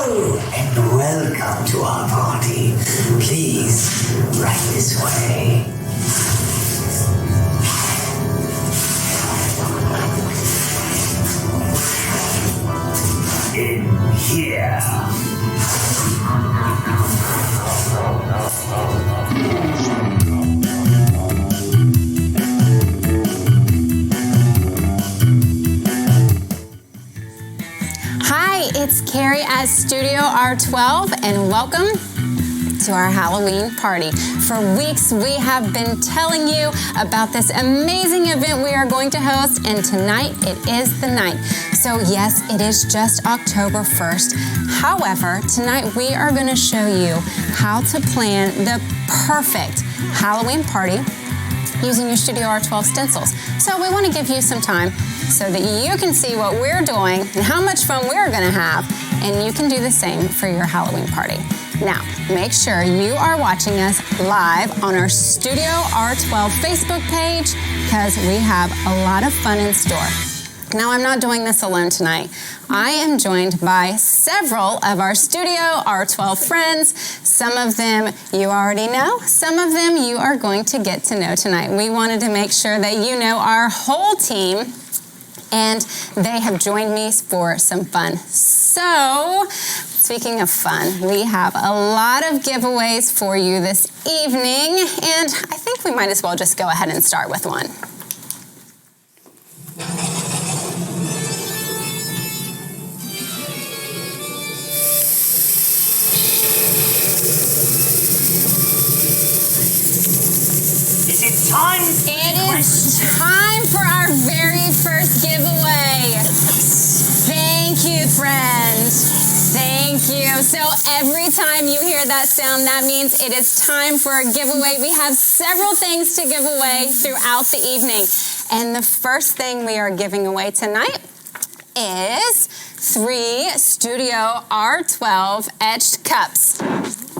Hello and welcome to our party. Please, right this way. In here. Hi, it's Carrie at StudioR12 and welcome to our Halloween party. For weeks we have been telling you about this amazing event we are going to host, and tonight it is the night. So yes, it is just October 1st. However, tonight we are going to show you how to plan the perfect Halloween party using your StudioR12 stencils. So we want to give you some time so that you can see what we're doing and how much fun we're going to have, and you can do the same for your Halloween party. Now, make sure you are watching us live on our StudioR12 Facebook page because we have a lot of fun in store. Now, I'm not doing this alone tonight. I am joined by several of our StudioR12 friends. Some of them you already know. Some of them you are going to get to know tonight. We wanted to make sure that you know our whole team, and they have joined me for some fun. So, speaking of fun, we have a lot of giveaways for you this evening, and I think we might as well just go ahead and start with one. It is time for our very first giveaway. Thank you, friend. Thank you. So every time you hear that sound, that means it is time for a giveaway. We have several things to give away throughout the evening. And the first thing we are giving away tonight is 3 StudioR12 etched cups.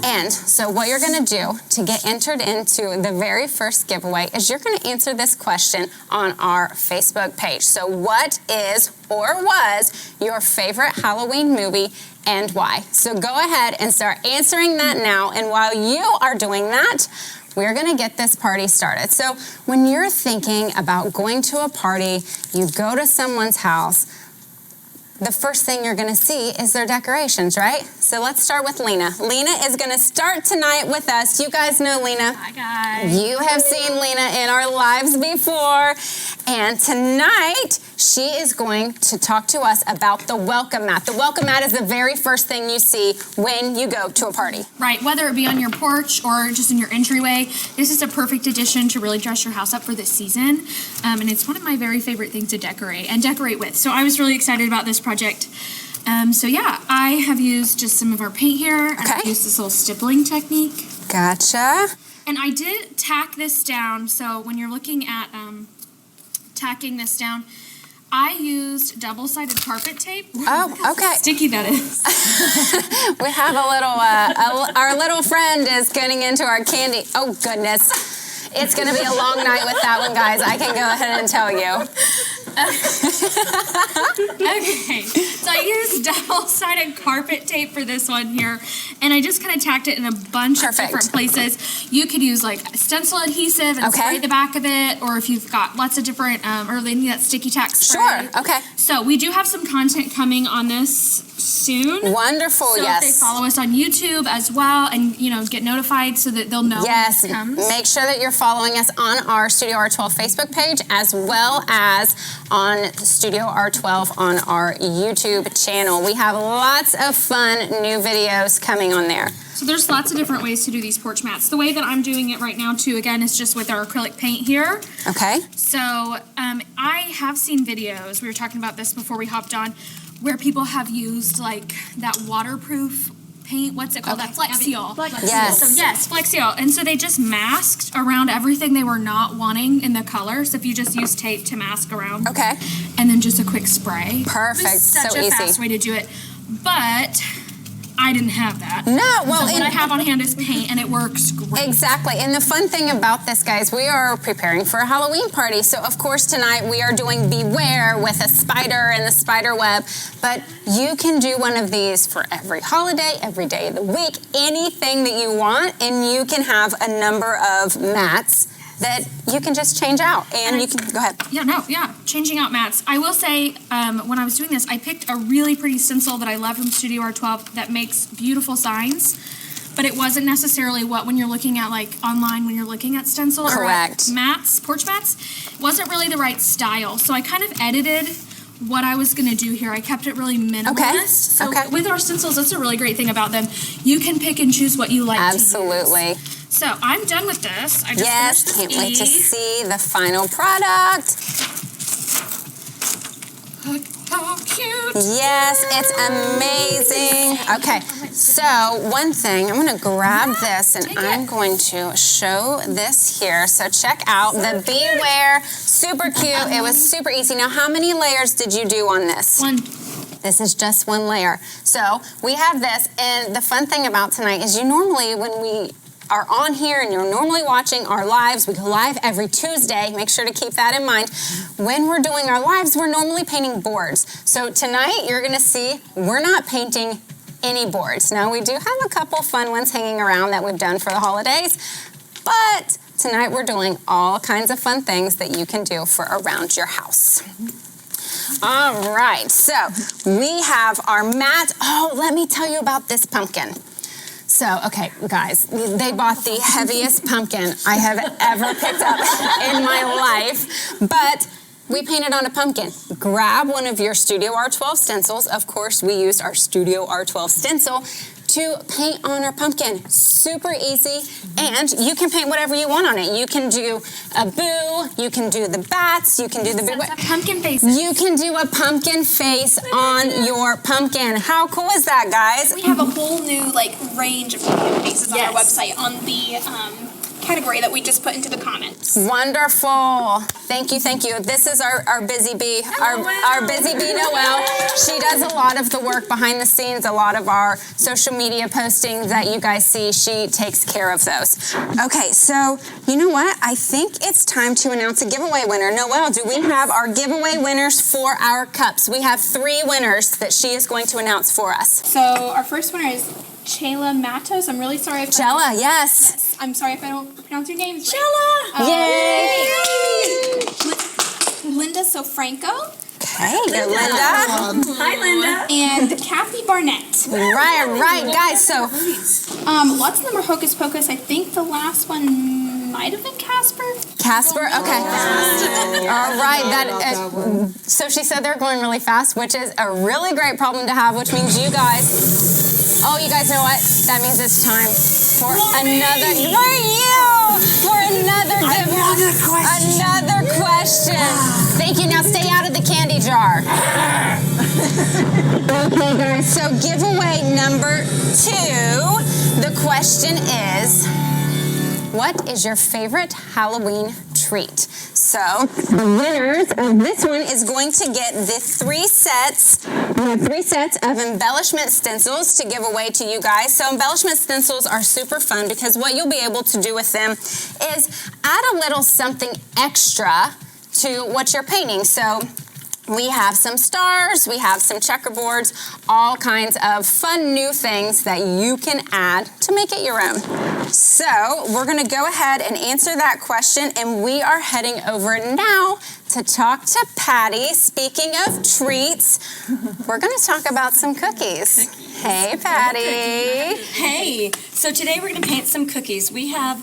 And so what you're going to do to get entered into the very first giveaway is you're going to answer this question on our Facebook page. So what is or was your favorite Halloween movie and why? So go ahead and start answering that now. And while you are doing that, we're going to get this party started. So when you're thinking about going to a party, you go to someone's house, the first thing you're going to see is their decorations, right? So let's start with Lena. Lena is going to start tonight with us. You guys know Lena. Hi, guys. You have seen Lena in our lives before. And tonight, she is going to talk to us about the welcome mat. The welcome mat is the very first thing you see when you go to a party. Right, whether it be on your porch or just in your entryway, this is a perfect addition to really dress your house up for this season. And it's one of my very favorite things to decorate with. So I was really excited about this project. So yeah, I have used just some of our paint here. Okay. I've used this little stippling technique. Gotcha. And I did tack this down. So when you're looking at tacking this down, I used double-sided carpet tape. Oh, okay. Sticky that is. We have a little, our little friend is getting into our candy. Oh, goodness. It's going to be a long night with that one, guys. I can go ahead and tell you. Okay, so I used double-sided carpet tape for this one here, and I just kind of tacked it in a bunch of different places. You could use like stencil adhesive and spray the back of it, or if you've got lots of different, or they need that sticky tack spray. Sure, okay. So we do have some content coming on this soon. Wonderful, so yes. So if they follow us on YouTube as well, and get notified so that they'll know when this comes. Make sure that you're following us on our StudioR12 Facebook page, as well as on StudioR12 on our YouTube channel. We have lots of fun new videos coming on there. So there's lots of different ways to do these porch mats. The way that I'm doing it right now, too, again, is just with our acrylic paint here. Okay. So I have seen videos, we were talking about this before we hopped on, where people have used like that waterproof paint, what's it called? That Flex Seal. Yes. So yes, Flex Seal. And so they just masked around everything they were not wanting in the color. So if you just use tape to mask around. Okay. And then just a quick spray. Perfect. It was such so a easy. fast way to do it. But I didn't have that. No, well, so what I have on hand is paint, and it works great. Exactly. And the fun thing about this, guys, we are preparing for a Halloween party. So, of course, tonight we are doing Beware with a spider and the spider web. But you can do one of these for every holiday, every day of the week, anything that you want. And you can have a number of mats that you can just change out. And you can, go ahead. Changing out mats. I will say, when I was doing this, I picked a really pretty stencil that I love from StudioR12 that makes beautiful signs, but it wasn't necessarily what, when you're looking at, like, online, when you're looking at stencil Correct. or mats, porch mats, wasn't really the right style. So I kind of edited what I was going to do here. I kept it really minimalist. Okay. So with our stencils, that's a really great thing about them. You can pick and choose what you like to use. Absolutely. So I'm done with this. I just Yes, can't wait to see the final product. Oh, cute. Yes, it's amazing. Okay, so one thing, I'm going to grab this and I'm going to show this here. So check out the Beware. Super cute. It was super easy. Now, how many layers did you do on this? One. This is just one layer. So we have this, and the fun thing about tonight is you normally, when we are on here and you're normally watching our lives, we go live every Tuesday. Make sure to keep that in mind. When we're doing our lives, we're normally painting boards. So tonight you're gonna see we're not painting any boards. Now we do have a couple fun ones hanging around that we've done for the holidays, but tonight we're doing all kinds of fun things that you can do for around your house. All right, so we have our mat. Oh, let me tell you about this pumpkin. So, okay, guys, they bought the heaviest pumpkin I have ever picked up in my life, but we painted on a pumpkin. Grab one of your StudioR12 stencils. Of course, we used our StudioR12 stencil to paint on our pumpkin. Super easy, and you can paint whatever you want on it. You can do a boo, you can do the bats, you can do the pumpkin faces. You can do a pumpkin face on your pumpkin. How cool is that, guys? We have a whole new range of pumpkin faces on our website on the category that we just put into the comments. Wonderful. Thank you, thank you. This is our busy bee, our busy bee Noelle. She does a lot of the work behind the scenes, a lot of our social media postings that you guys see. She takes care of those. Okay, so you know what? I think it's time to announce a giveaway winner. Noelle, do we have our giveaway winners for our cups? We have 3 winners that she is going to announce for us. So our first winner is Chela Matos. I'm really sorry if Chela, yes. I'm sorry if I don't pronounce your names Chela! Yay! Linda Sofranco. Okay, Linda. Hi, Linda. And Kathy Barnett. Right, guys. So, lots of them are Hocus Pocus. I think the last one might have been Casper. Casper, okay. All right. So she said they're going really fast, which is a really great problem to have, which means you guys. Oh, you guys know what? That means it's time for another. Another question. Thank you. Now stay out of the candy jar. Okay, guys. So giveaway number 2. The question is, what is your favorite Halloween treat? So the winners of this one is going to get the 3 sets. We have 3 sets of embellishment stencils to give away to you guys. So embellishment stencils are super fun because what you'll be able to do with them is add a little something extra to what you're painting. So we have some stars, we have some checkerboards, all kinds of fun new things that you can add to make it your own. So we're gonna go ahead and answer that question, and we are heading over now to talk to Patty. Speaking of treats, we're gonna talk about some cookies. Hey, Patty. Hey, so today we're gonna paint some cookies. We have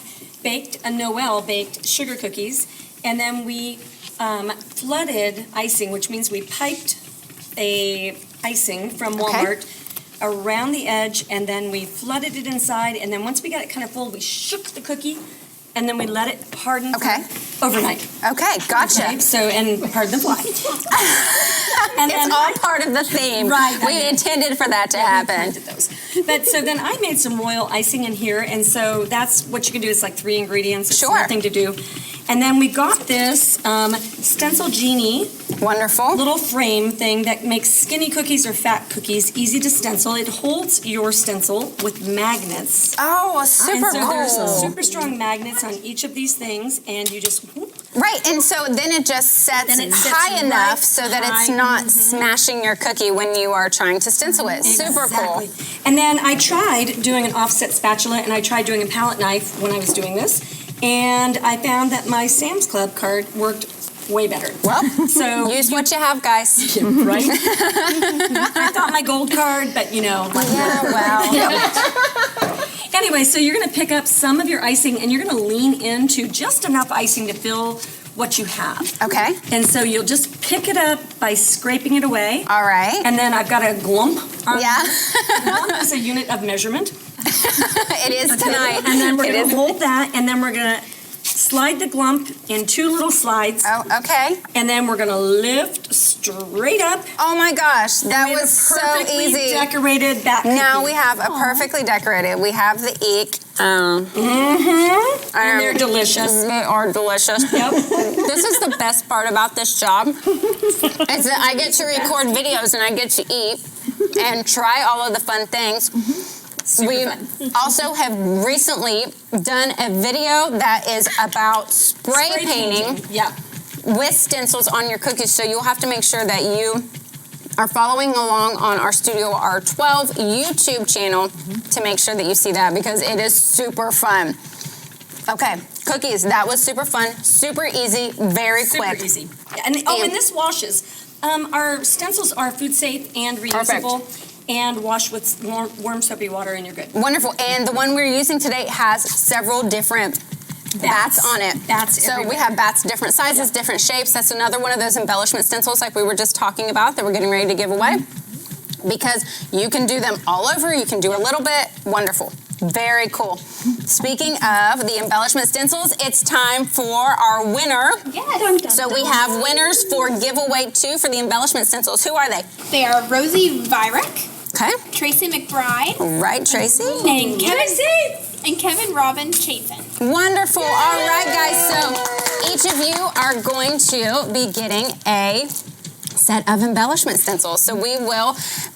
Noelle baked sugar cookies, and then we flooded icing, which means we piped a icing from Walmart around the edge, and then we flooded it inside, and then once we got it kind of full, we shook the cookie, and then we let it harden overnight. Okay, gotcha. Okay, so, and pardon the fly. And it's all part of the theme. Right. We intended for that to happen. But so then I made some royal icing in here, and so that's what you can do. It's like 3 ingredients. It's Sure. nothing to do. And then we got this Stencil Genie Wonderful. little frame thing that makes skinny cookies or fat cookies easy to stencil. It holds your stencil with magnets. Oh, super And so there's cool. super strong magnets on each of these things, and you just whoop. Right, and so then it just sets Then it sits high right enough so that it's high. not smashing your cookie when you are trying to stencil it. Super cool. Exactly. And then I tried doing an offset spatula, and I tried doing a palette knife when I was doing this, and I found that my Sam's Club card worked way better. Well, So use what you have, guys. right? I thought my gold card, but Yeah, well. Anyway, so you're going to pick up some of your icing, and you're going to lean into just enough icing to fill what you have. Okay. And so you'll just pick it up by scraping it away. All right. And then I've got a glump. Yeah. Glump is a unit of measurement. It is tonight. And then we're It going is. to hold that, and then we're going to slide the glump in 2 little slides, Oh, okay. and then we're going to lift straight up. Oh my gosh, that We have was a so perfectly easy. decorated back Now cookie. we have a perfectly decorated. We have the eek. And they're delicious. They are delicious. Yep. This is the best part about this job is that I get to record videos and I get to eat and try all of the fun things. We also have recently done a video that is about spray painting Yeah. with stencils on your cookies. So you'll have to make sure that you are following along on our StudioR12 YouTube channel to make sure that you see that because it is super fun. Okay, cookies. That was super fun, super easy, very Super quick. easy. Yeah, and this washes. Our stencils are food safe and reusable. And wash with warm soapy water and you're good. Wonderful. And the one we're using today has several different bats on it. Bats So we everywhere. have bats different sizes, different shapes. That's another one of those embellishment stencils like we were just talking about that we're getting ready to give away. Because you can do them all over, you can do a little bit. Wonderful. Very cool. Speaking of the embellishment stencils, it's time for our winner. Yes. So we have winners for giveaway 2 for the embellishment stencils. Who are they? They are Rosie Vyrick, Okay. Tracy McBride, Right, Tracy? and Kevin Robin Chafin. Wonderful. All right, guys. So each of you are going to be getting a set of embellishment stencils. So we will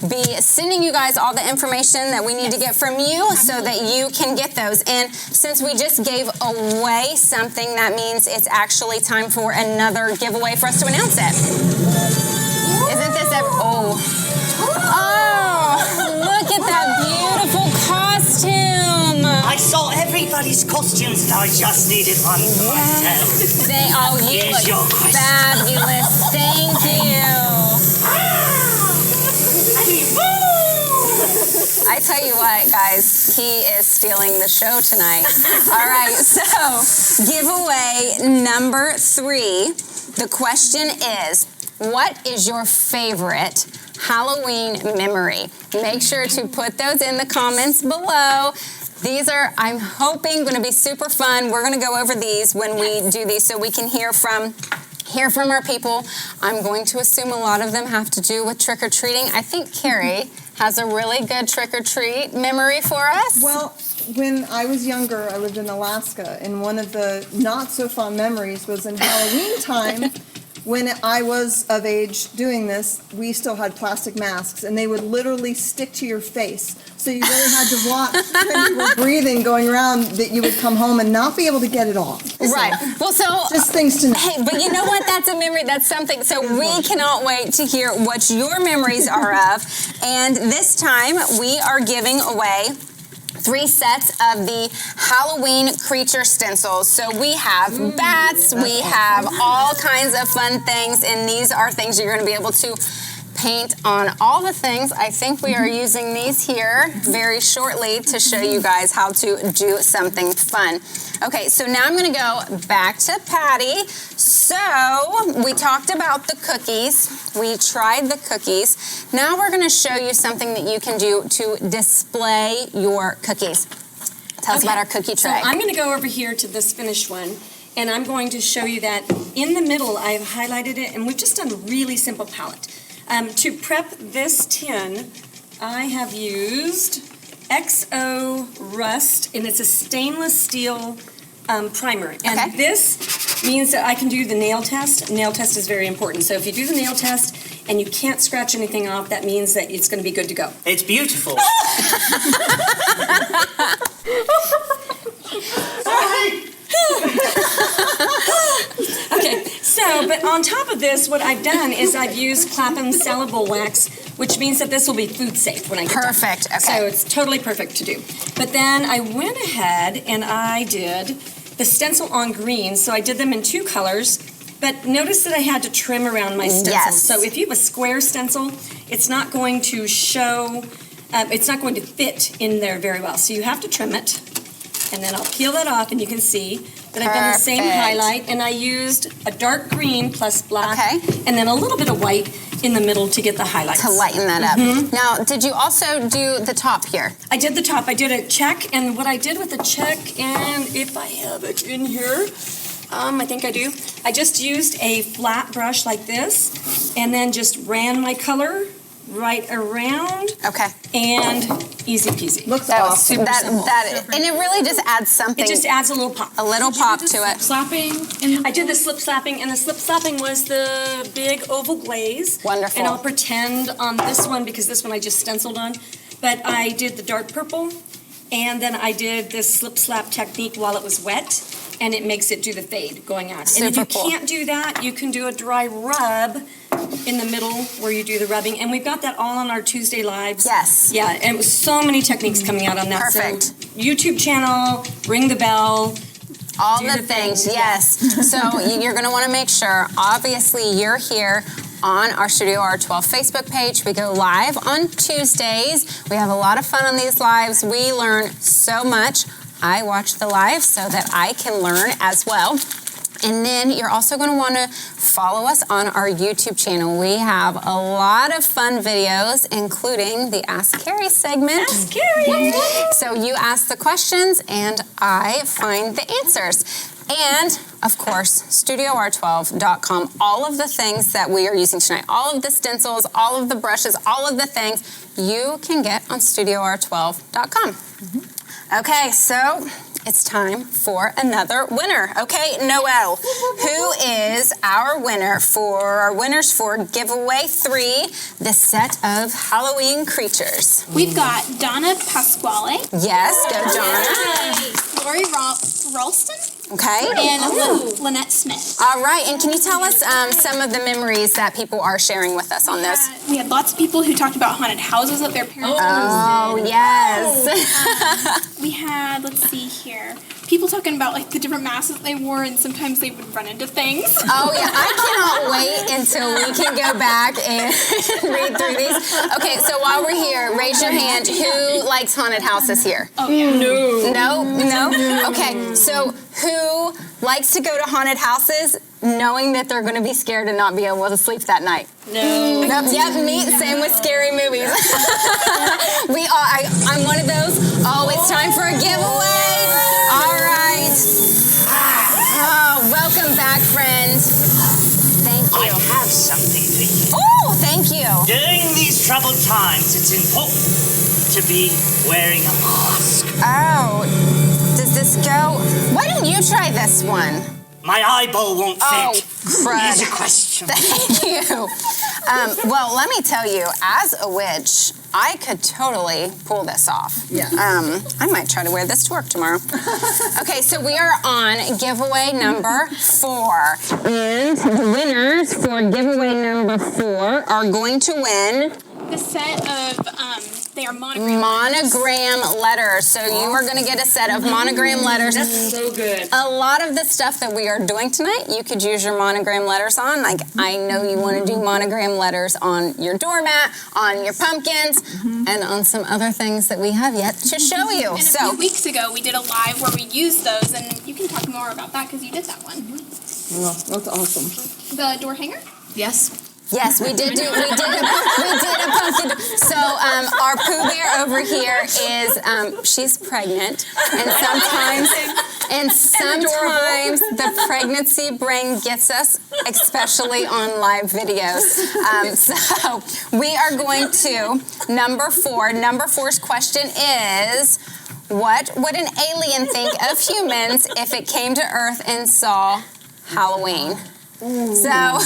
be sending you guys all the information that we need to get from you so that you can get those. And since we just gave away something, that means it's actually time for another giveaway for us to announce it. Isn't this look at that beautiful costume. I saw everybody's costumes and I just needed one for myself. You Here's look your question. fabulous. Thank you. I tell you what, guys, he is stealing the show tonight. All right, so giveaway number 3. The question is, what is your favorite Halloween memory? Make sure to put those in the comments below. These are, I'm hoping, going to be super fun. We're going to go over these when we do these so we can hear from our people. I'm going to assume a lot of them have to do with trick-or-treating. I think Carrie has a really good trick-or-treat memory for us. Well, when I was younger, I lived in Alaska, and one of the not-so-fun memories was in Halloween time. When I was of age doing this, we still had plastic masks, and they would literally stick to your face. So you really had to watch when you were breathing, going around, that you would come home and not be able to get it off. Right. Well, so Just things to know. hey, but you know what? That's a memory. That's something. So we cannot wait to hear what your memories are of. And this time we are giving away 3 sets of the Halloween creature stencils. So we have bats, we have all kinds of fun things, and these are things you're going to be able to paint on all the things. I think we are using these here very shortly to show you guys how to do something fun. Okay, so now I'm going to go back to Patty. So we talked about the cookies. We tried the cookies. Now we're going to show you something that you can do to display your cookies. Tell us about our cookie tray. So I'm going to go over here to this finished one, and I'm going to show you that in the middle I've highlighted it, and we've just done a really simple palette. To prep this tin, I have used XO Rust, and it's a stainless steel primer. And Okay. this means that I can do the nail test. Nail test is very important. So if you do the nail test and you can't scratch anything off, that means that it's going to be good to go. It's beautiful. Okay, so, but on top of this, what I've done is I've used Clapham Salable Wax, which means that this will be food safe when I get done. Perfect, okay. So it's totally perfect to do. But then I went ahead and I did the stencil on green, so I did them in 2 colors. But notice that I had to trim around my stencil. Yes. So if you have a square stencil, it's not going to show, it's not going to fit in there very well. So you have to trim it. And then I'll peel that off and you can see that I've done the same Perfect. highlight. And I used a dark green plus black. Okay. And then a little bit of white in the middle to get the highlights. To lighten that up. Now, did you also do the top here? I did the top. I did a check. And what I did with the check, and if I have it in here, I think I do. I just used a flat brush like this and then just ran my color right around. Okay. And easy peasy. Looks That was awesome. and it really just adds something. It just adds a little pop. a little pop to it. Slapping. I did the slip slapping, and the slip slapping was the big oval glaze. Wonderful. And I'll pretend on this one, because this one I just stenciled on, but I did the dark purple, and then I did this slip slap technique while it was wet, and it makes it do the fade going out. And if Super you cool. can't do that, you can do a dry rub in the middle where you do the rubbing, and we've got that all on our Tuesday lives. Yes. Yeah, and it was so many techniques coming out on that. Perfect. So YouTube channel, ring the bell. All Do the the things, things, yes. So you're going to want to make sure, obviously, you're here on our StudioR12 Facebook page. We go live on Tuesdays. We have a lot of fun on these lives. We learn so much. I watch the live so that I can learn as well. And then you're also going to want to follow us on our YouTube channel. We have a lot of fun videos, including the Ask Carrie segment. Ask Carrie! So you ask the questions and I find the answers. And, of course, StudioR12.com, all of the things that we are using tonight, all of the stencils, all of the brushes, all of the things, you can get on StudioR12.com. Okay, so it's time for another winner. Okay, Noelle, who is our winner for our winners for giveaway 3, the set of Halloween creatures? We've got Donna Pasquale, Yes, go Donna. Lori Ralston, Okay. and Lynette Smith. All right, and can you tell us some of the memories that people are sharing with us on this? We had lots of people who talked about haunted houses that their parents Oh, yes. We had, let's see here, people talking about like the different masks that they wore, and sometimes they would run into things. Oh, yeah, I cannot wait until we can go back and read through these. Okay, so while we're here, raise your hand. Who likes haunted houses here? Oh yeah. No? Okay, so who likes to go to haunted houses knowing that they're going to be scared and not be able to sleep that night? No. Nope, yep, me, same with scary movies. I'm one of those. Oh, it's time for a giveaway. All right. Oh, welcome back, friends. Thank I you. have something for you. Oh, thank you. During these troubled times, it's important to be wearing a mask. Oh, does this go? Why don't you try this one? My eyeball won't Oh, fit. crud. Here's a question. Thank you. Well, let me tell you, as a witch, I could totally pull this off. Yeah. I might try to wear this to work tomorrow. Okay, so we are on giveaway number 4. And the winners for giveaway number 4 are going to win The set of they are monogram. monogram letters. So you are going to get a set of monogram letters. That's so good. A lot of the stuff that we are doing tonight, you could use your monogram letters on. Like, I know you want to do monogram letters on your doormat, on your pumpkins, and on some other things that we have yet to show you. And a So, few weeks ago, we did a live where we used those, and you can talk more about that because you did that one. Well, that's awesome. The door hanger. Yes. yes, we did a pumpkin. So, our Pooh Bear over here is, she's pregnant, and sometimes the pregnancy brain gets us, especially on live videos. So we are going to number 4. Number 4's question is, what would an alien think of humans if it came to Earth and saw Halloween. So,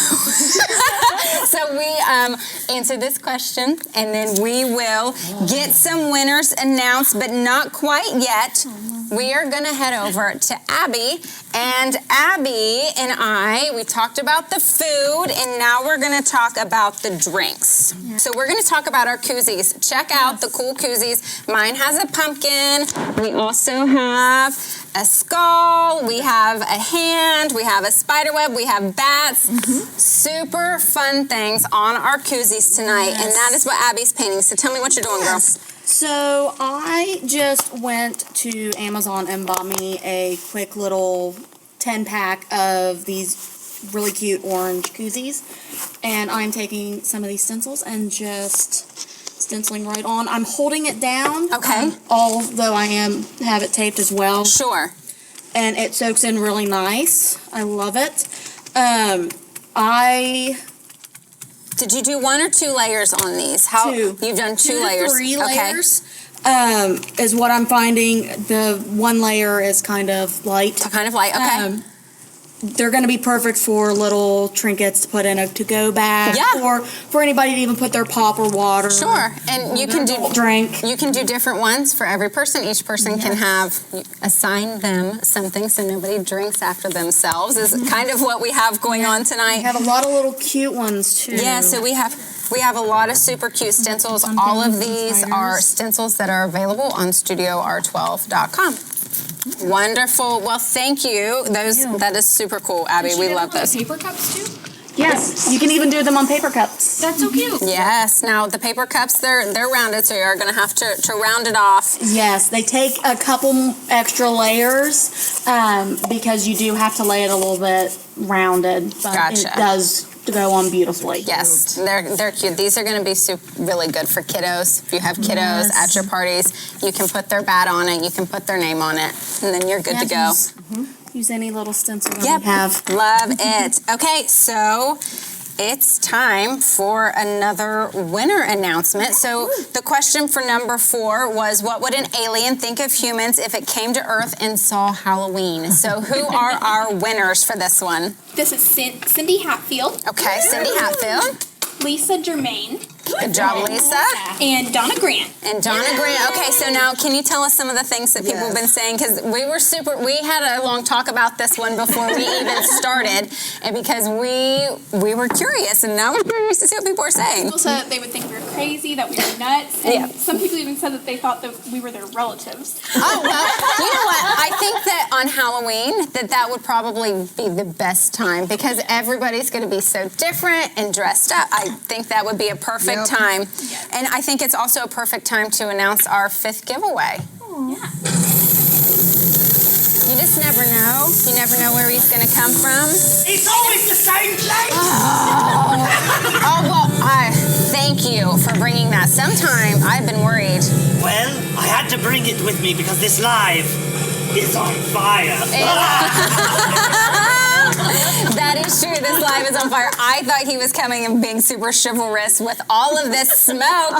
so we answer this question, and then we will get some winners announced, but not quite yet. We are going to head over to Abby, and Abby and we talked about the food, and now we're going to talk about the drinks. Yeah. So we're going to talk about our koozies. Check out the cool koozies. Mine has a pumpkin. We also have a skull, we have a hand, we have a spider web, we have bats. Super fun things on our koozies tonight, and that is what Abby's painting. So tell me what you're doing, girl. So I just went to Amazon and bought me a quick little 10-pack of these really cute orange koozies, and I'm taking some of these stencils and just stenciling right on. I'm holding it down. Okay. Although I have it taped as well. Sure. And it soaks in really nice. I love it. Did you do 1 or 2 layers on these? Two. You've done 2 to layers. 3 layers. Is what I'm finding. The 1 layer is kind of light. Kind of light. Okay. They're going to be perfect for little trinkets to put in a to-go bag, or for anybody to even put their pop or water. Sure, and you can do drink. You can do different ones for every person. Each person can assign them something, so nobody drinks after themselves. Is kind of what we have going on tonight. We have a lot of little cute ones too. Yeah, so we have a lot of super cute stencils. All of these are stencils that are available on StudioR12.com. Wonderful. Well, thank you. That is super cool, Abby. We love those. Paper cups too? Yes, you can even do them on paper cups. That's so cute. Yes. Now the paper cups, they're rounded, so you're going to have to round it off. Yes, they take a couple extra layers because you do have to lay it a little bit rounded. But Gotcha. It does go on beautifully. Yes, they're cute. These are going to be really good for kiddos. If you have kiddos at your parties, you can put their bat on it, you can put their name on it, and then you're good to go. Use any little stencil that you have. Love it. Okay, so it's time for another winner announcement. So the question for number 4 was, what would an alien think of humans if it came to Earth and saw Halloween? So who are our winners for this one? This is Cindy Hatfield. Okay, Cindy Hatfield. Lisa Germain. Good job, Lisa. And Donna Grant. And Donna Grant. Okay, so now can you tell us some of the things that people have been saying? Because we had a long talk about this one before we even started, and because we were curious, and now we're curious to see what people are saying. People said that they would think we were crazy, that we were nuts, and some people even said that they thought that we were their relatives. Oh, well, you know what? I think that on Halloween, that would probably be the best time, because everybody's going to be so different and dressed up. I think that would be a perfect time. Yes. And I think it's also a perfect time to announce our 5th giveaway. Yeah. You just never know. You never know where he's going to come from. It's always the same place! Oh, well, thank you for bringing that. Sometime I've been worried. Well, I had to bring it with me because this live is on fire. That is true. This live is on fire. I thought he was coming and being super chivalrous with all of this smoke,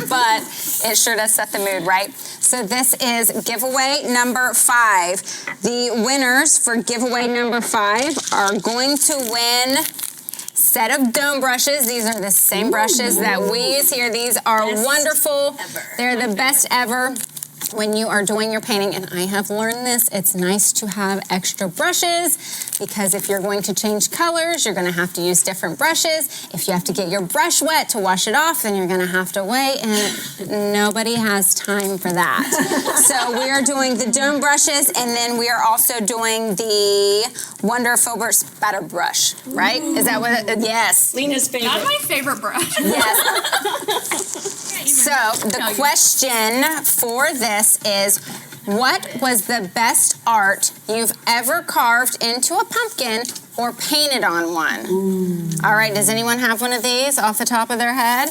but it sure does set the mood, right? So this is giveaway number 5. The winners for giveaway number 5 are going to win set of dome brushes. These are the same brushes that we use here. These are wonderful. They're the best ever. When you are doing your painting, and I have learned this, it's nice to have extra brushes, because if you're going to change colors, you're going to have to use different brushes. If you have to get your brush wet to wash it off, then you're going to have to wait, and nobody has time for that. So we are doing the dome brushes, and then we are also doing the Wonder Filbert spatter brush, right? Is that what yes. Lena's favorite. That's my favorite brush. Yes. So the question for this is, what was the best art you've ever carved into a pumpkin or painted on one? All right, does anyone have one of these off the top of their head?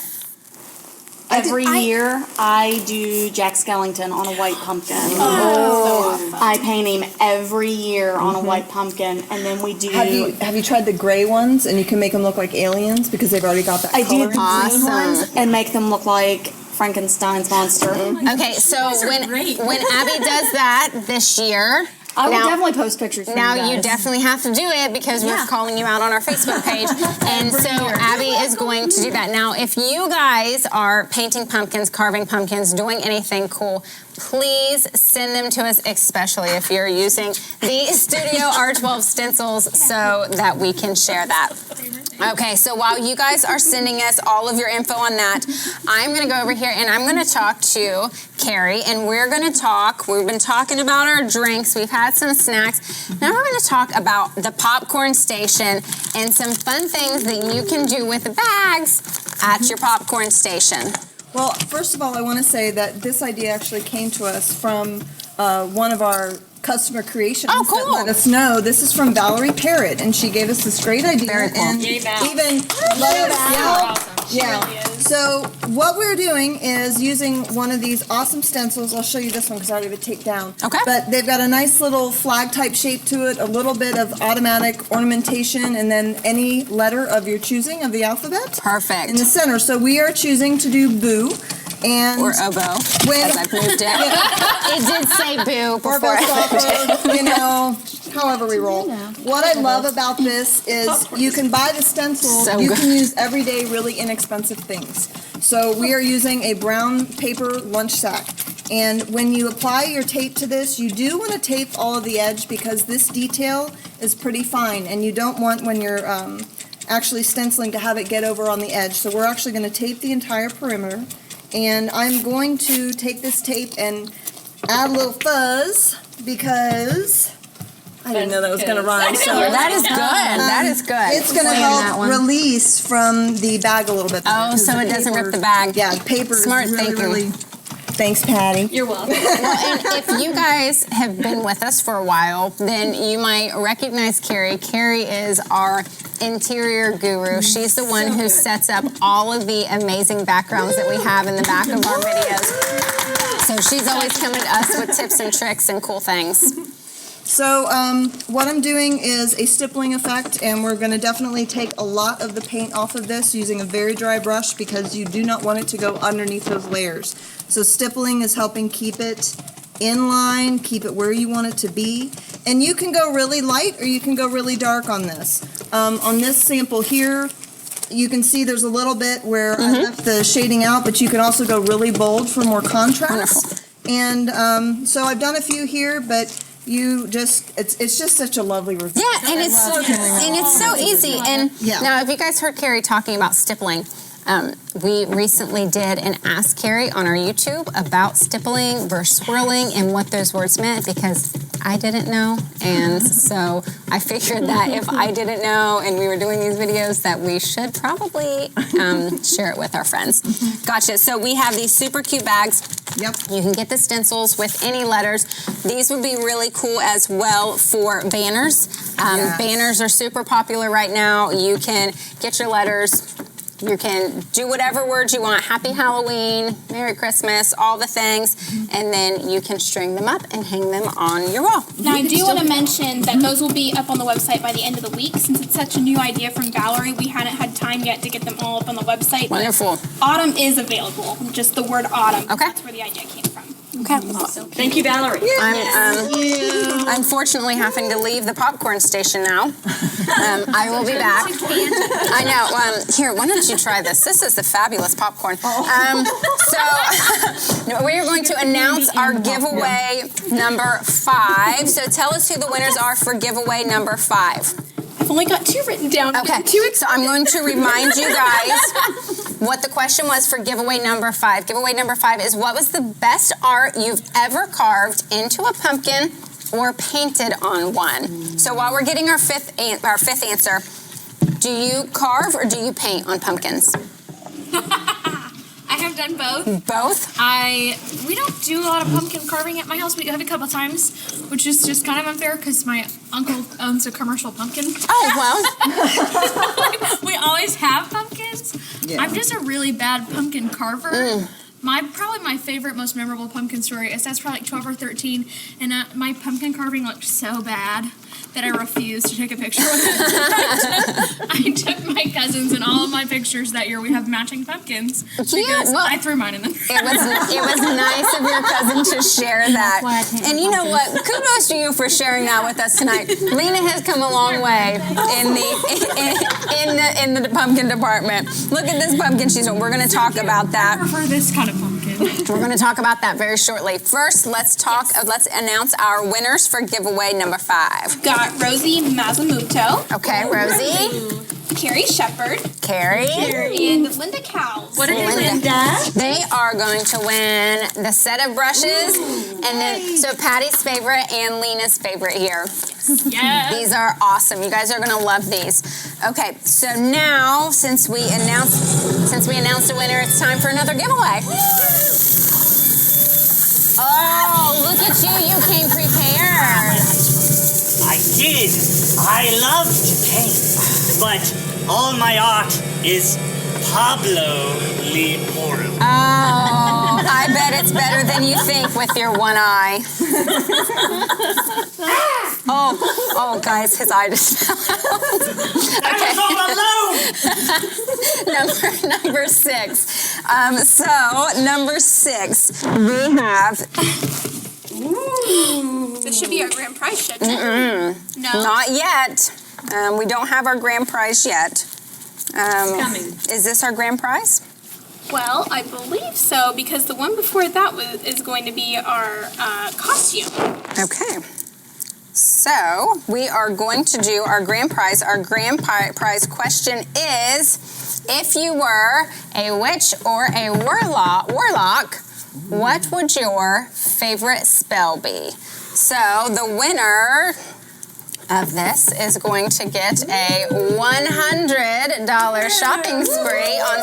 Every year, I do Jack Skellington on a white pumpkin. I paint him every year on a white pumpkin, and then we do... Have you tried the gray ones, and you can make them look like aliens because they've already got that color? I do the green ones and make them look like Frankenstein's monster. Okay, so when Abby does that this year, I will Now- definitely post pictures. For Now you you guys. definitely have to do it because we're Yeah. calling you out on our Facebook page. And so Abby is going to do that. Now, if you guys are painting pumpkins, carving pumpkins, doing anything cool, please send them to us, especially if you're using the StudioR12 stencils so that we can share that. Okay, so while you guys are sending us all of your info on that, I'm going to go over here and I'm going to talk to Carrie, and we're going to talk. We've been talking about our drinks. We've had some snacks. Now we're going to talk about the popcorn station and some fun things that you can do with the bags at your popcorn station. Well, first of all, I want to say that this idea actually came to us from one of our customer creations Oh, cool. that let us know. This is from Valerie Parrott, and she gave us this great idea. Very cool. And Yay, Val. even let us, yeah. So what we're doing is using one of these awesome stencils. I'll show you this one because I already have it taped down. Okay. But they've got a nice little flag type shape to it, a little bit of automatic ornamentation, and then any letter of your choosing of the alphabet Perfect. in the center. So we are choosing to do boo. And Or oboe, when as I've moved it. It did say boo or before. soccer, you know, however we roll. What I love about this is you can buy the stencils. So You good. can use everyday, really inexpensive things. So we are using a brown paper lunch sack. And when you apply your tape to this, you do want to tape all of the edge because this detail is pretty fine. And you don't want, when you're actually stenciling, to have it get over on the edge. So we're actually going to tape the entire perimeter. And I'm going to take this tape and add a little fuzz because I didn't know that was going to rhyme. So That is good. That is good. it's going to Playing that help one. release from the bag a little bit. Oh, so it doesn't rip the bag. Yeah, the paper Smart is really, thinking. really. Thanks, Patty. You're welcome. Well, and if you guys have been with us for a while, then you might recognize Carrie. Carrie is our interior guru. She's the one who sets up all of the amazing backgrounds that we have in the back of our videos. So she's always coming to us with tips and tricks and cool things. So what I'm doing is a stippling effect, and we're going to definitely take a lot of the paint off of this using a very dry brush because you do not want it to go underneath those layers. So stippling is helping keep it in line, keep it where you want it to be. And you can go really light or you can go really dark on this. On this sample here, you can see there's a little bit where I left the shading out, but you can also go really bold for more contrast. And so I've done a few here, but you just, it's just such a lovely review. Yeah, and it's so easy. And Yeah. now, if you guys heard Carrie talking about stippling, we recently did an Ask Carrie on our YouTube about stippling versus swirling and what those words meant because I didn't know. And so I figured that if I didn't know and we were doing these videos that we should probably share it with our friends. Gotcha. So we have these super cute bags. Yep. You can get the stencils with any letters. These would be really cool as well for banners. Banners are super popular right now. You can get your letters. You can do whatever words you want. Happy Halloween, Merry Christmas, all the things. And then you can string them up and hang them on your wall. Now, I do want to mention that those will be up on the website by the end of the week. Since it's such a new idea from Valerie, we hadn't had time yet to get them all up on the website. but Wonderful. Autumn is available, just the word autumn. Okay. That's where the idea came from. Okay. Thank you, Valerie. I'm unfortunately having to leave the popcorn station now. I will be back. I know. Here, why don't you try this? This is the fabulous popcorn. So we are going to announce our giveaway number 5. So tell us who the winners are for giveaway number 5. I've only got 2 written down. Okay, so I'm going to remind you guys what the question was for giveaway number 5. Giveaway number 5 is what was the best art you've ever carved into a pumpkin or painted on one? So while we're getting our fifth answer, do you carve or do you paint on pumpkins? I have done both. Both? We don't do a lot of pumpkin carving at my house. We have a couple times, which is just kind of unfair because my uncle owns a commercial pumpkin. Oh, well. We always have pumpkins. Yeah. I'm just a really bad pumpkin carver. Probably my favorite, most memorable pumpkin story is that's probably like 12 or 13, and my pumpkin carving looked so bad that I refused to take a picture with it. I took my cousins and all of my pictures that year. We have matching pumpkins because I threw mine in them. It was nice of your cousin to share that. And you know what? Kudos to you for sharing that with us tonight. Lena has come a long way in the pumpkin department. Look at this pumpkin she's doing. We're going to talk about that. I prefer this kind of pumpkin. We're going to talk about that very shortly. First, let's announce our winners for giveaway number 5. Got Rosie Mazamuto. Okay, Rosie. Carrie Shepard. Carrie. And Linda Cowles. What did Linda? They are going to win the set of brushes, and then so Patty's favorite and Lena's favorite here. Yeah. These are awesome. You guys are going to love these. Okay, so now since we announced a winner, it's time for another giveaway. Oh, look at you! You came prepared. I did. I love to paint, but all my art is Pablo Leporto. Oh, I bet it's better than you think with your one eye. Oh, guys, his eye just fell out. Okay. Number 6. So, number 6, we have... This should be our grand prize, shouldn't it? No. Not yet. We don't have our grand prize yet. Coming. Is this our grand prize? Well, I believe so, because the one before that is going to be our costume. Okay. So, we are going to do our grand prize. Our grand prize question is, if you were a witch or a warlock, what would your favorite spell be? So, the winner of this is going to get a $100 shopping spree on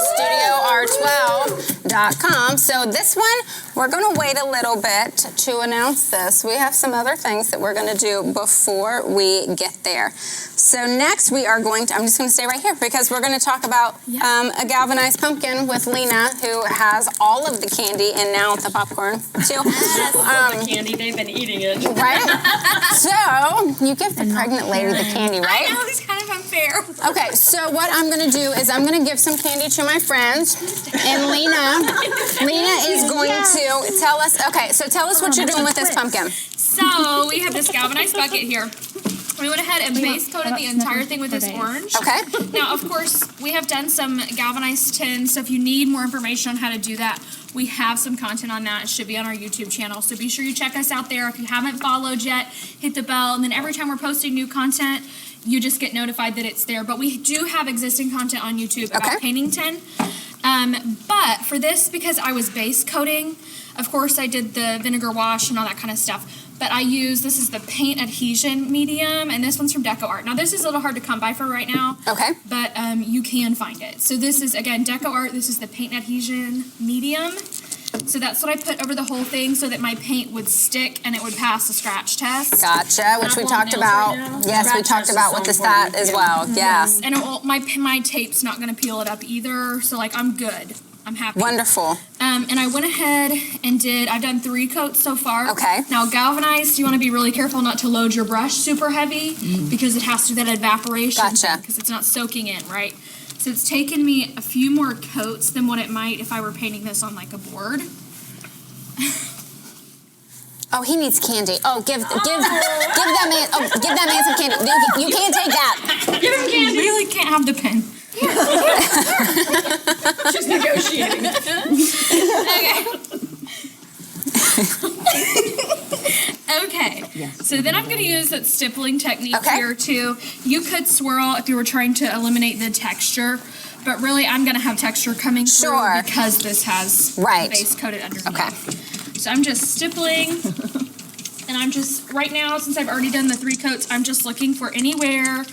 StudioR12.com. So this one, we're going to wait a little bit to announce this. We have some other things that we're going to do before we get there. So next we are going to, I'm just going to stay right here because we're going to talk about a galvanized pumpkin with Lena, who has all of the candy and now the popcorn too. The candy, they've been eating it. Right? So, you give the pregnant lady the candy, right? I know, it's kind of unfair. Okay, so what I'm going to do is I'm going to give some candy to my friends, and Lena is going to tell us, okay, so tell us what you're doing with this pumpkin. So, we have this galvanized bucket here. We went ahead and base coated the entire thing with this orange. Okay. Now, of course, we have done some galvanized tins, so if you need more information on how to do that, we have some content on that. It should be on our YouTube channel, so be sure you check us out there. If you haven't followed yet, hit the bell, and then every time we're posting new content, you just get notified that it's there. But we do have existing content on YouTube about painting tin. But for this, because I was base coating, of course, I did the vinegar wash and all that kind of stuff. But this is the paint adhesion medium, and this one's from DecoArt. Now, this is a little hard to come by for right now. Okay. But you can find it. So this is, again, DecoArt. This is the paint adhesion medium. So that's what I put over the whole thing so that my paint would stick and it would pass the scratch test. Gotcha, which we talked about. Yes, we talked about with that as well. Yes. And my tape's not going to peel it up either, so, I'm good. I'm happy. Wonderful. And I went ahead and I've done 3 coats so far. Okay. Now, galvanized, you want to be really careful not to load your brush super heavy because it has to do that evaporation. Gotcha. Because it's not soaking in, right? So it's taken me a few more coats than what it might if I were painting this on, a board. Oh, he needs candy. Oh, give that man some candy. You can't take that. Give him candy. You really can't have the pen. She's negotiating. Okay. So then I'm going to use that stippling technique here too. You could swirl if you were trying to eliminate the texture, but really I'm going to have texture coming through because this has base coated underneath. Okay. So I'm just stippling, and I'm just, right now, since I've already done the 3 coats, I'm just looking for anywhere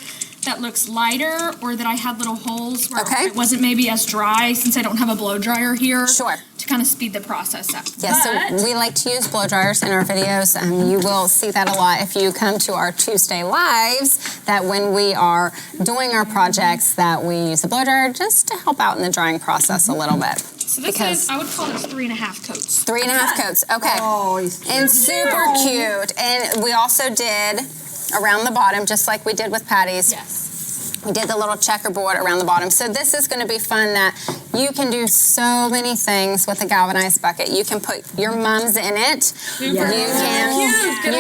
that looks lighter or that I had little holes where Okay. it wasn't maybe as dry since I don't have a blow dryer here. Sure. To kind of speed the process up. Yes, But- so we like to use blow dryers in our videos. You will see that a lot if you come to our Tuesday lives, that when we are doing our projects that we use the blow dryer just to help out in the drying process a little bit. So this is, I would call this 3.5 coats. 3.5 coats, okay. Oh, he's And super cute. And we also did around the bottom, just like we did with Patty's. Yes. We did the little checkerboard around the bottom. So this is going to be fun that you can do so many things with a galvanized bucket. You can put your mums in it. You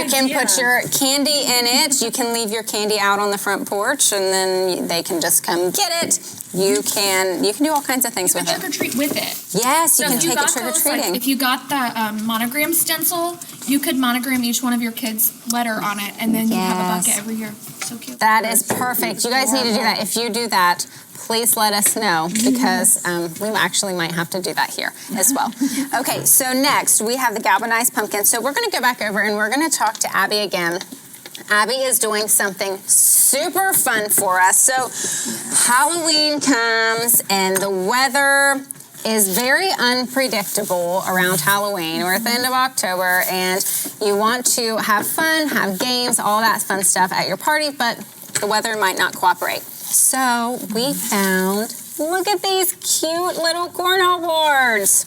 can put your candy in it. You can leave your candy out on the front porch and then they can just come get it. You can do all kinds of things with Trick it. or treat with it. Yes, you So can if you take it got trick or those, like, treating. if you got the monogram stencil, you could monogram each one of your kids' letter on it, and then you have a Yes. bucket every year. So cute. That is perfect. You guys need to do that. If you do that, please let us know because we actually might have to do that here as well. Okay, so next we have the galvanized pumpkin. So we're going to go back over and we're going to talk to Abby again. Abby is doing something super fun for us. So Halloween comes and the weather is very unpredictable around Halloween. We're at the end of October and you want to have fun, have games, all that fun stuff at your party, but the weather might not cooperate. So we found, look at these cute little cornhole boards.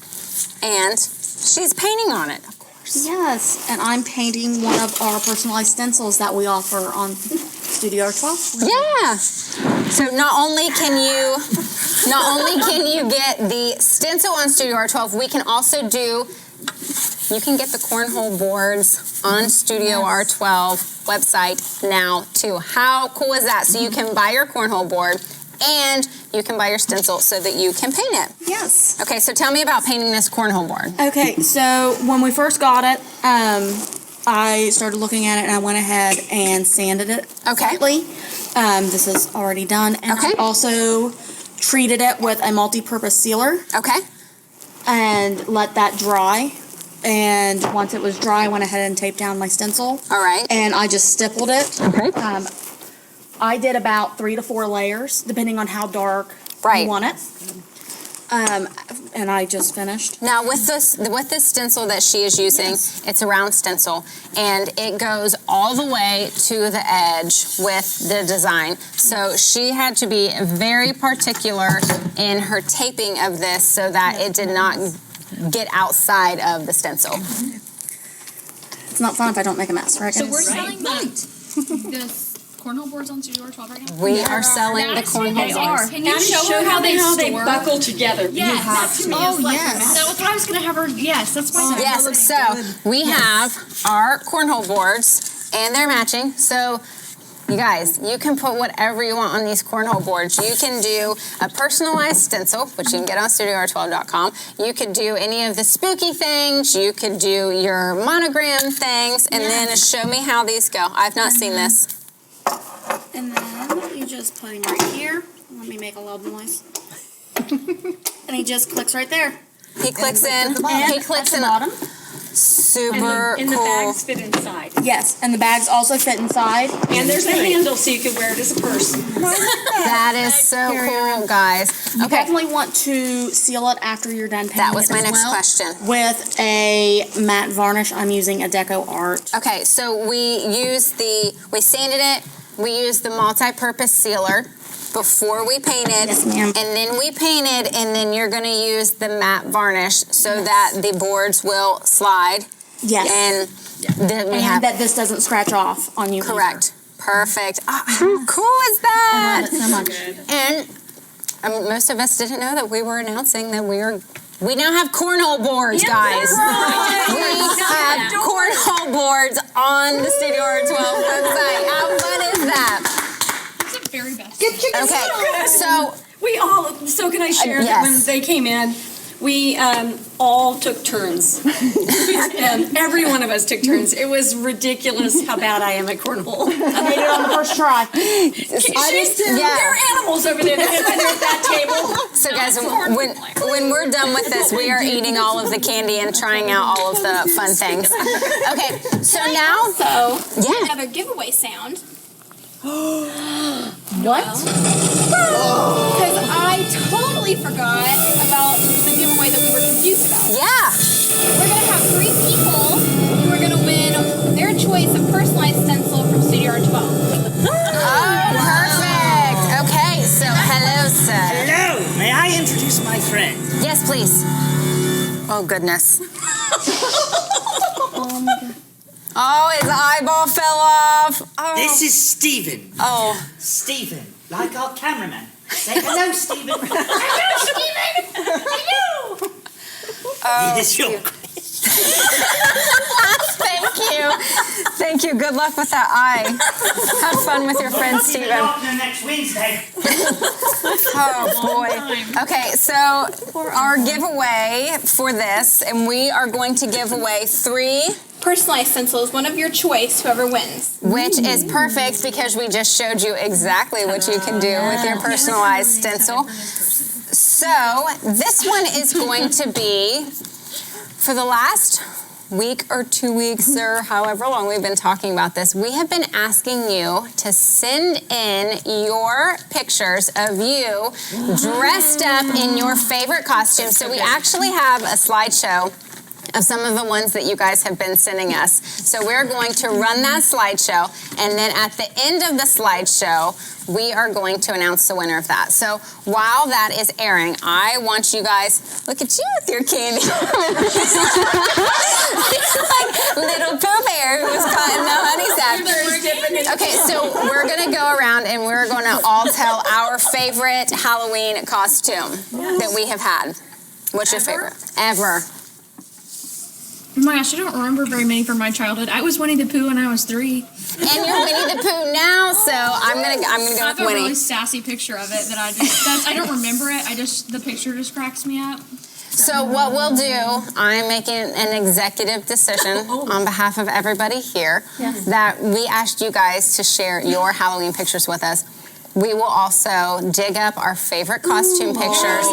And she's painting on it, of course. Yes, and I'm painting one of our personalized stencils that we offer on StudioR12. Yeah. So not only can you get the stencil on StudioR12, we can also you can get the cornhole boards on StudioR12 website now too. How cool is that? So you can buy your cornhole board and you can buy your stencil so that you can paint it. Yes. Okay, so tell me about painting this cornhole board. Okay, so when we first got it, I started looking at it and I went ahead and sanded it Okay. slightly. This is already done. And Okay. I also treated it with a multi-purpose sealer Okay. and let that dry. And once it was dry, I went ahead and taped down my stencil. All right. And I just stippled it. Okay. I did about 3 to 4 layers, depending on how dark Right. you want it. And I just finished. Now with this stencil that she is using, it's a round stencil and it goes all the way to the edge with the design. So she had to be very particular in her taping of this so that it did not get outside of the stencil. It's not fun if I don't make a mess, right? So guys? we're selling the cornhole boards on StudioR12 right now? We are selling the cornhole boards. Can you show how they store? buckle together. Yes. Oh, yes. That's what I was going to have her, yes, that's why. Yes, so we have our cornhole boards and they're matching. So you guys, you can put whatever you want on these cornhole boards. You can do a personalized stencil, which you can get on StudioR12.com. You could do any of the spooky things. You could do your monogram things. And then show me how these go. I've not seen this. And then you just put him right here. Let me make a loud noise. And he just clicks right there. He clicks in. He clicks At in. the bottom. Super And the cool. bags fit inside. Yes, and the bags also fit inside. And there's a handle so you can wear it as a purse. That is so cool, guys. You Okay, definitely want to seal it after you're done painting that was it my as next well. question. With a matte varnish, I'm using a Deco Art. Okay, so we sanded it, we used the multi-purpose sealer before we painted. Yes, ma'am. And then we painted, and then you're gonna use the matte varnish so that the boards will slide. Yes. And then we And have, that this doesn't scratch off on you. correct, perfect. Oh, how cool is that? I love it so much. And most of us didn't know that we were announcing that we now have cornhole boards, guys. We have cornhole boards on the StudioR12 website. How fun is that? It's the very best. Okay, so So can I share that yes. when they came in, we all took turns. Every one of us took turns. It was ridiculous how bad I am at cornhole. I made it on the first try. yeah. There are animals over there that sit at that table. So guys, when we're done with this, we are eating all of the candy and trying out all of the fun things. Okay, so now, So, yeah. another giveaway sound. What? Because I totally forgot about the giveaway that we were confused about. Yeah. We're going to have 3 people who are going to win their choice of personalized stencil from StudioR12. Perfect. Okay, so hello, sir. Hello, may I introduce my friend? Yes, please. Oh, goodness. Oh, his eyeball fell off. Oh. This is Stephen. Oh. Stephen, like our cameraman. Say hello, Stephen. Hello, Stephen! Hello! Oh, It is your thank you. Thank you. Good luck with that eye. Have fun with your friend, Stephen. next Wednesday. Oh, boy. Okay, so our giveaway for this, and we are going to give away 3, Personalized stencils, one of your choice, whoever wins. which is perfect because we just showed you exactly what you can do with your personalized stencil. So this one is going to be for the last week or 2 weeks or however long we've been talking about this. We have been asking you to send in your pictures of you dressed up in your favorite costume. So we actually have a slideshow of some of the ones that you guys have been sending us. So we're going to run that slideshow, and then at the end of the slideshow, we are going to announce the winner of that. So while that is airing, I want you guys, look at you with your candy. Like little Pooh Bear who was caught in the honey sack. Okay, so we're gonna go around and we're gonna all tell our favorite Halloween costume that we have had. What's your favorite? Ever. Oh my gosh, I don't remember very many from my childhood. I was Winnie the Pooh when I was 3. And you're Winnie the Pooh now, so I'm gonna go I with have a Winnie. really sassy picture of it that I don't remember it. The picture just cracks me up. So what we'll do, I'm making an executive decision on behalf of everybody here that we asked you guys to share your Halloween pictures with us. We will also dig up our favorite costume pictures,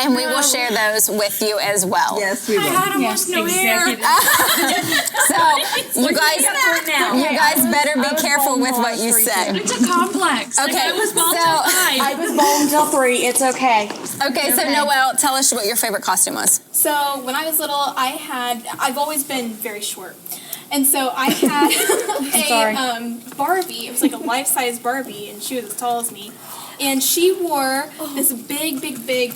and we will share those with you as well. Yes, we I will. had almost no hair. So you guys better be careful with what you say. It's a complex. Okay, I was bald till so 5. I was bald until 3. It's okay. okay, so Noelle, tell us what your favorite costume was. So when I was little, I've always been very short. And so I had a Barbie. It was like a life-size Barbie, and she was as tall as me. And she wore this big,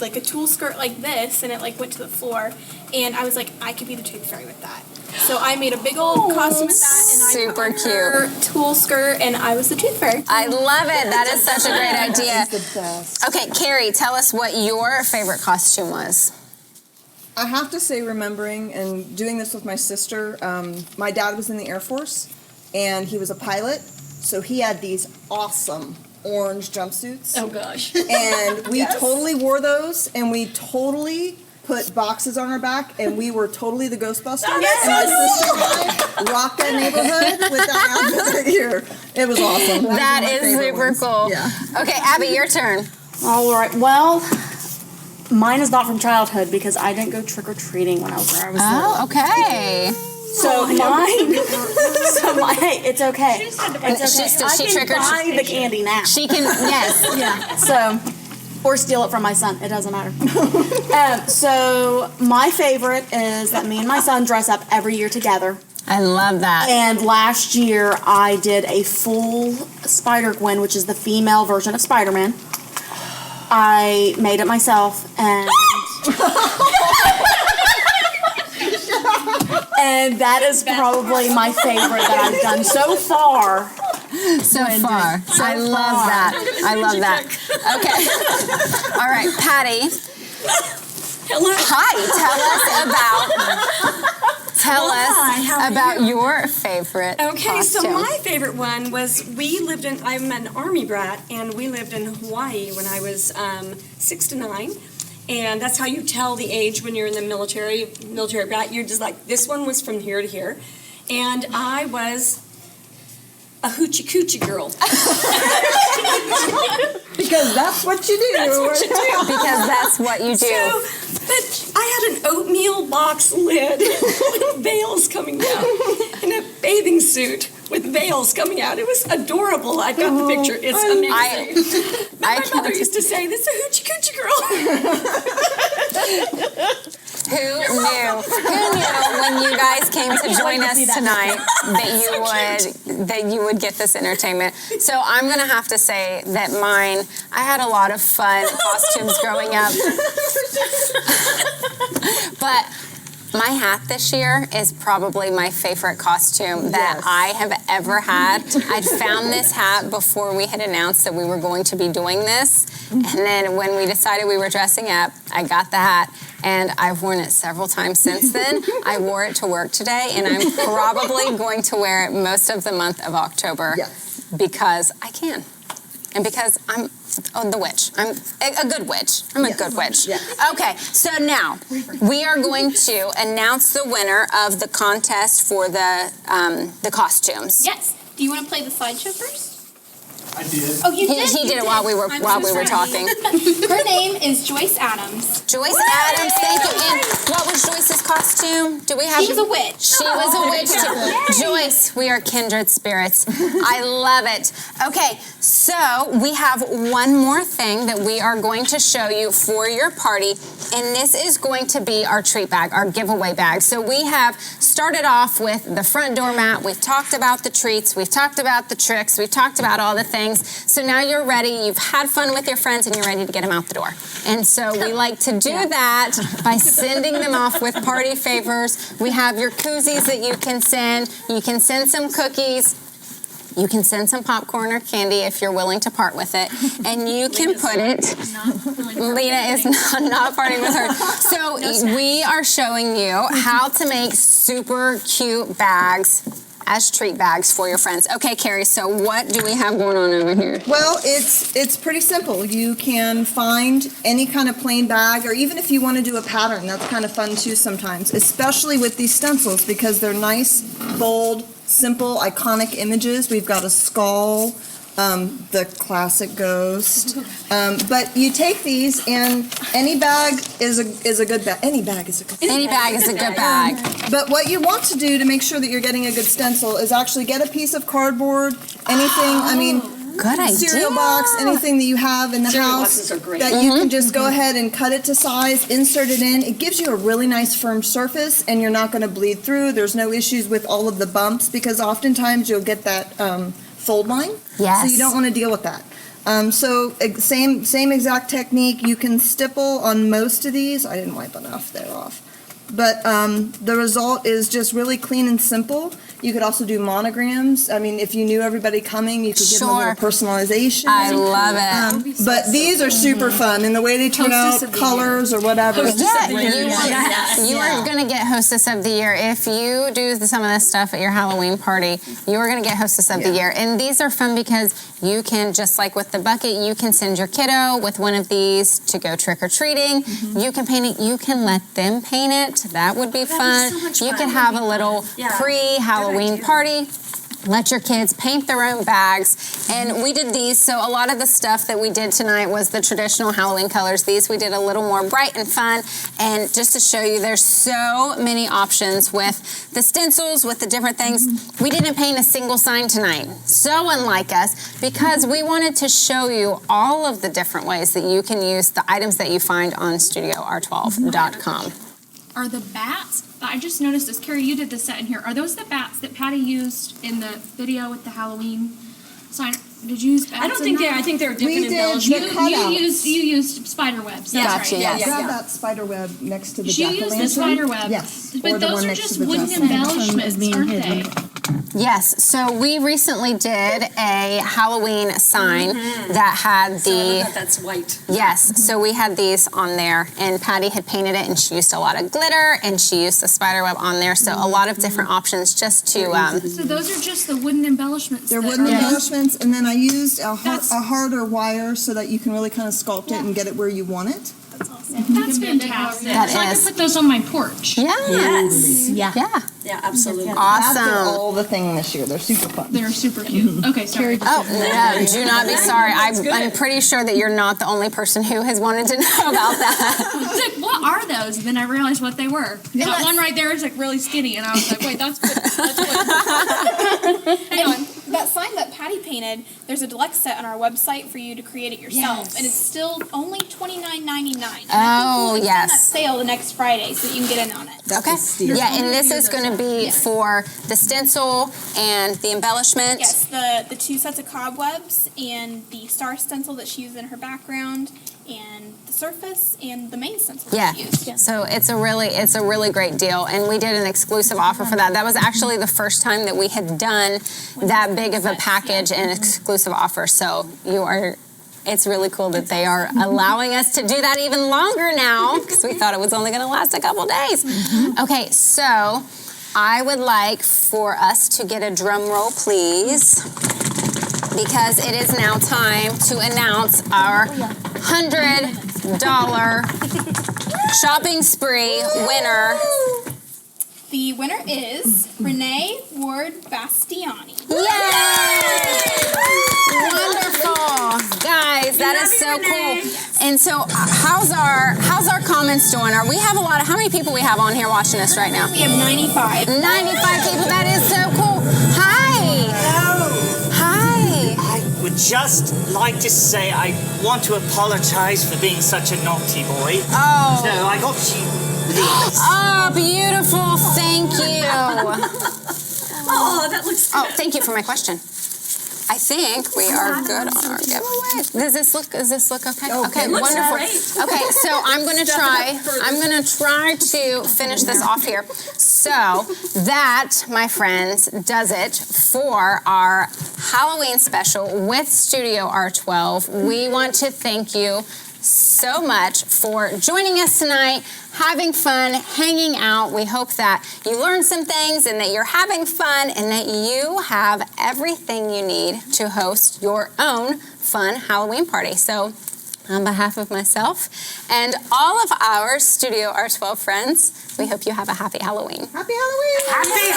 like a tulle skirt like this, and it like went to the floor. And I was like, I could be the Tooth Fairy with that. So I made a big old costume with that, and I Super put on her tulle skirt, and I was the Tooth Fairy. I love it. That is such a great idea. The best. Okay, Carrie, tell us what your favorite costume was. I have to say, remembering and doing this with my sister, my dad was in the Air Force, and he was a pilot, so he had these awesome orange jumpsuits. Oh gosh. And we totally wore those, and we totally put boxes on our back, and we were totally the Ghostbusters. And my sister and I rocked that neighborhood with that outfit here. It was awesome. That was one of my is favorite super ones. cool. Yeah. Okay, Abby, your turn. All right. Well, mine is not from childhood because I didn't go trick-or-treating when I was little. Oh, okay. So mine, hey, it's okay. It's okay. She I can buy the candy now. She can, yes. Yeah. So, or steal it from my son. It doesn't matter. So my favorite is that me and my son dress up every year together. I love that. And last year I did a full Spider-Gwen, which is the female version of Spider-Man. I made it myself, and and that is probably my favorite that I've done so far. So far. I love that. I love that. Okay. All right, Patty. Hello. Hi. Tell us about your favorite Okay, so costume. my favorite one was I'm an Army brat, and we lived in Hawaii when I was 6 to 9. And that's how you tell the age when you're in the military brat. You're just like, this one was from here to here. And I was a hoochie coochie girl. Because that's what you do. That's what you do. Because that's what you do. But I had an oatmeal box lid with veils coming down and a bathing suit with veils coming out. It was adorable. I've got the picture. It's amazing. My mother used to say, "This is a hoochie coochie girl." Who knew when you guys came to join us tonight that you would get this entertainment? So I'm gonna have to say that I had a lot of fun costumes growing up. But my hat this year is probably my favorite costume that I have ever had. I'd found this hat before we had announced that we were going to be doing this. And then when we decided we were dressing up, I got the hat. And I've worn it several times since then. I wore it to work today, and I'm probably going to wear it most of the month of October because I can. And because I'm the witch. I'm a good witch. I'm a good witch. Okay, so now we are going to announce the winner of the contest for the costumes. Yes. Do you want to play the slideshow first? I did. Oh, you did? He did it while we were talking. Her name is Joyce Adams. Joyce Adams, thank you. And what was Joyce's costume? Do we have? She was a witch. She was a witch too. Joyce, we are kindred spirits. I love it. Okay, so we have one more thing that we are going to show you for your party, and this is going to be our treat bag, our giveaway bag. So we have started off with the front door mat. We've talked about the treats. We've talked about the tricks. We've talked about all the things. So now you're ready. You've had fun with your friends, and you're ready to get them out the door. And so we like to do that by sending them off with party favors. We have your koozies that you can send. You can send some cookies. You can send some popcorn or candy if you're willing to part with it. And you can put it. Lena is not parting with her. So we are showing you how to make super cute bags as treat bags for your friends. Okay, Carrie, so what do we have going on over here? Well, it's pretty simple. You can find any kind of plain bag, or even if you want to do a pattern, that's kind of fun too sometimes, especially with these stencils because they're nice, bold, simple, iconic images. We've got a skull, the classic ghost. But you take these, and any bag is a good bag. Any bag is a good bag. Any bag is a good bag. But what you want to do to make sure that you're getting a good stencil is actually get a piece of cardboard, anything, good idea. cereal box, anything that you have in the Cereal house boxes are great. that you can just go ahead and cut it to size, insert it in. It gives you a really nice firm surface, and you're not going to bleed through. There's no issues with all of the bumps because oftentimes you'll get that fold line. Yes. So you don't want to deal with that. Same exact technique. You can stipple on most of these. I didn't wipe enough. They're off. But the result is just really clean and simple. You could also do monograms. I mean, if you knew everybody coming, you could give them a little personalization. I love it. But these are super fun, and the way they turn out, colors or whatever. You are going to get Hostess of the Year. If you do some of this stuff at your Halloween party, you are going to get Hostess of the Year. And these are fun because you can, just like with the bucket, you can send your kiddo with one of these to go trick-or-treating. You can paint it. You can let them paint it. That would be fun. You could have a little pre-Halloween party. Let your kids paint their own bags. And we did these, so a lot of the stuff that we did tonight was the traditional Halloween colors. These we did a little more bright and fun. And just to show you, there's so many options with the stencils, with the different things. We didn't paint a single sign tonight. So unlike us, because we wanted to show you all of the different ways that you can use the items that you find on StudioR12.com. Are the bats, I just noticed this, Carrie, you did this set in here. Are those the bats that Patty used in the video with the Halloween sign? Did you use bats? I don't think I think they're different embellishments. You used spider webs. That's Gotcha, right. yes. Grab that spider web next to the She jack-o'-lantern. used the spider web. Yes. But those are just wooden embellishments, aren't they? Yes, so we recently did a Halloween sign that had the... That's white. Yes, so we had these on there, and Patty had painted it, and she used a lot of glitter, and she used the spider web on there, so a lot of different options just to... So those are just the wooden embellishments. They're wooden embellishments, and then I used a harder wire so that you can really kind of sculpt it and get it where you want it. That's awesome. That's fantastic. That so I is. can put those on my porch. Yes. Yeah. Yeah, absolutely. After Awesome. all the thing this year, they're super fun. They're super cute. Okay, sorry. Oh, no, do not be sorry. I'm pretty sure that you're not the only person who has wanted to know about that. I was like, what are those? And then I realized what they were. That one right there is like really skinny, and I was like, wait, that's good. That's good. Hang on. That sign that Patty painted, there's a deluxe set on our website for you to create it yourself, and it's still only $29.99. Oh, It's on yes. that sale the next Friday, so you can get in on it. Okay. Yeah, and this is going to be for the stencil and the embellishment. Yes, the 2 sets of cobwebs and the star stencil that she used in her background, and the surface and the main stencil that she used. Yeah. So it's a really great deal, and we did an exclusive offer for that. That was actually the first time that we had done that big of a package and exclusive offer. So it's really cool that they are allowing us to do that even longer now, because we thought it was only going to last a couple days. Okay, so I would like for us to get a drum roll, please, because it is now time to announce our $100 shopping spree winner. The winner is Renee Ward Bastiani. Yay! Wonderful, guys! That is so cool. And so, how's our comments doing? How many people we have on here watching us right now? We have 95. 95 people. That is so cool. Hi. Hello. Hi. I would just like to say I want to apologize for being such a naughty boy. Oh. So I got you these. Oh, beautiful. Thank you. Oh, that looks good. Oh, thank you for my question. I think we are good on our giveaway. Does this look okay? Okay, looks wonderful. great. Okay, so I'm gonna try to finish this off here. So that, my friends, does it for our Halloween special with StudioR12. We want to thank you so much for joining us tonight, having fun, hanging out. We hope that you learned some things and that you're having fun and that you have everything you need to host your own fun Halloween party. So on behalf of myself and all of our StudioR12 friends, we hope you have a happy Halloween. Happy Halloween! Happy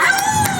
Halloween!